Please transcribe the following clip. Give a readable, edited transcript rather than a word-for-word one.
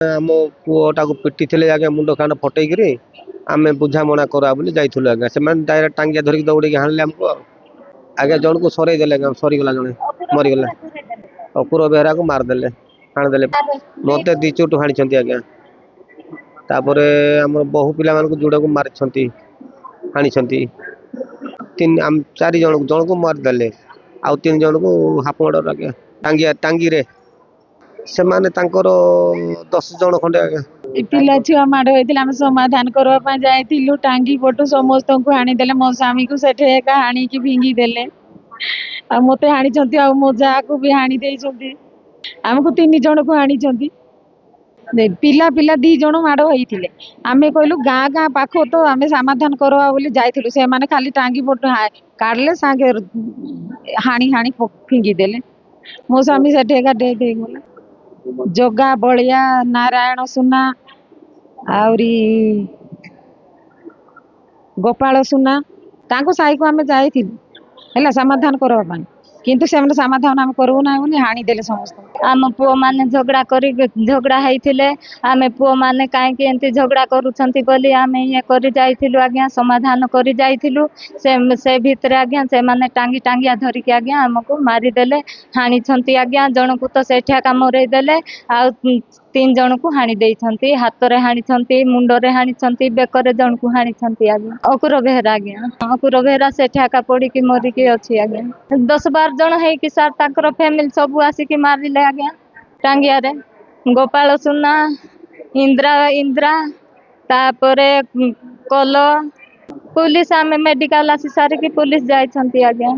आम पुओटाକୁ ପିଟିଥିଲେ ଆଜ୍ଞା ମୁଣ୍ଡ କାନ ଫଟେଇକିରି ଆମେ ବୁଝାମଣା କରା ବୋଲି ଯାଇଥିଲୁ ଆଜ୍ଞା ସେମାନେ ଡାଇରେକ୍ଟ ଟାଙ୍ଗିଆ ଧରିକି ଦୌଡ଼ିକି ହାଣିଲେ ଆମକୁ ଆଜ୍ଞା ଜଣକୁ ସରେଇ ଦେଲେ ଆଜ୍ଞା ସରିଗଲା ଜଣେ ମରିଗଲା ଅକୁର ବେହେରାକୁ ମାରିଦେଲେ ହାଣିଦେଲେ ମତେ ଦି ଚୋଟ ହାଣିଛନ୍ତି ଆଜ୍ଞା ତାପରେ ଆମର ବହୁ ପିଲାମାନଙ୍କୁ ଯୋଉଟାକୁ ମାରିଛନ୍ତି ହାଣିଛନ୍ତି ଚାରି ଜଣକୁ ଜଣକୁ ମାରିଦେଲେ ଆଉ 3 ଜଣକୁ ହାପ ମର୍ଡର ଆଜ୍ଞା ଟାଙ୍ଗିରେ ସେମାନେ ତାଙ୍କର 10 ଜଣ ଖଣ୍ଡେ ଆଜ୍ଞା ପିଲା ଛୁଆ ମାଡ ହେଇଥିଲା ଆମେ ସମାଧାନ କରିବା ପାଇଁ ଯାଇଥିଲୁ ଟାଙ୍ଗି ପଟୁ ସମସ୍ତଙ୍କୁ ହାଣିଦେଲେ ମୋ ସ୍ୱାମୀକୁ ସେଠି ଏକା ହାଣିକି ଫିଙ୍ଗି ଦେଲେ ଆଉ ମତେ ହାଣିଛନ୍ତି ଆଉ ମୋ ଯାହାକୁ ବି ହାଣି ଦେଇଛନ୍ତି ଆମକୁ 3 ଜଣକୁ ହାଣିଛନ୍ତି ପିଲା ପିଲା 2 ଜଣ ମାଡ ହେଇଥିଲେ ଆମେ କହିଲୁ ଗାଁ ଗାଁ ପାଖ ତ ଆମେ ସମାଧାନ କରିବା ବୋଲି ଯାଇଥିଲୁ ସେମାନେ ଖାଲି ଟାଙ୍ଗି ପଟୁ କାଢିଲେ ସାଙ୍ଗେ ହାଣି ହାଣି ଫିଙ୍ଗି ଦେଲେ ମୋ ସ୍ୱାମୀ ସେଠି ଏକା ଡେଥ୍ ହେଇଗଲା ଜଗା ବଳିଆ ନାରାୟଣ ସୁନା ଆହୁରି ଗୋପାଳ ସୁନା ତାଙ୍କୁ ସାହିକୁ ଆମେ ଯାଇଥିଲୁ ହେଲା ସମାଧାନ କରିବା ପାଇଁ କିନ୍ତୁ ସେମାନେ ସମାଧାନ ଆମେ କରିବୁ ନାହିଁ ବୋଲି ହାଣିଦେଲେ ସମସ୍ତଙ୍କୁ। ଆମ ପୁଅ ମାନେ ଝଗଡା ହେଇଥିଲେ ଆମେ ପୁଅ ମାନେ କାହିଁକି ଏମିତି ଝଗଡା କରୁଛନ୍ତି ବୋଲି ଆମେ ଇଏ କରି ଯାଇଥିଲୁ ଆଜ୍ଞା ସମାଧାନ କରି ଯାଇଥିଲୁ ସେ ଭିତରେ ଆଜ୍ଞା ସେମାନେ ଟାଙ୍ଗିଆ ଧରିକି ଆଜ୍ଞା ଆମକୁ ମାରିଦେଲେ ହାଣିଛନ୍ତି ଆଜ୍ଞା ଜଣକୁ ତ ସେଠା କାମରେଇ ଦେଲେ ଆଉ 3 ଜଣକୁ ହାଣି ଦେଇଛନ୍ତି ହାତରେ ହାଣିଛନ୍ତି ମୁଣ୍ଡରେ ହାଣିଛନ୍ତି ବେକରେ ଜଣକୁ ହାଣିଛନ୍ତି ଆଜ୍ଞା ଅକୁର ବେହେରା ଆଜ୍ଞା ଅକୁର ବେହେରା ସେଠି ଏକା ପଡିକି ମରିକି ଅଛି ଆଜ୍ଞା 10-12 ଜଣ ହେଇକି ସାର୍ ତାଙ୍କର ଫ୍ୟାମିଲି ସବୁ ଆସିକି ମାରିଲେ ଆଜ୍ଞା ଟାଙ୍ଗିଆରେ ଗୋପାଳ ସୁନା ଇନ୍ଦ୍ରା ତାପରେ କଲ ପୁଲିସ ଆମେ ମେଡିକାଲ ଆସି ସାରିକି ପୁଲିସ ଯାଇଛନ୍ତି ଆଜ୍ଞା।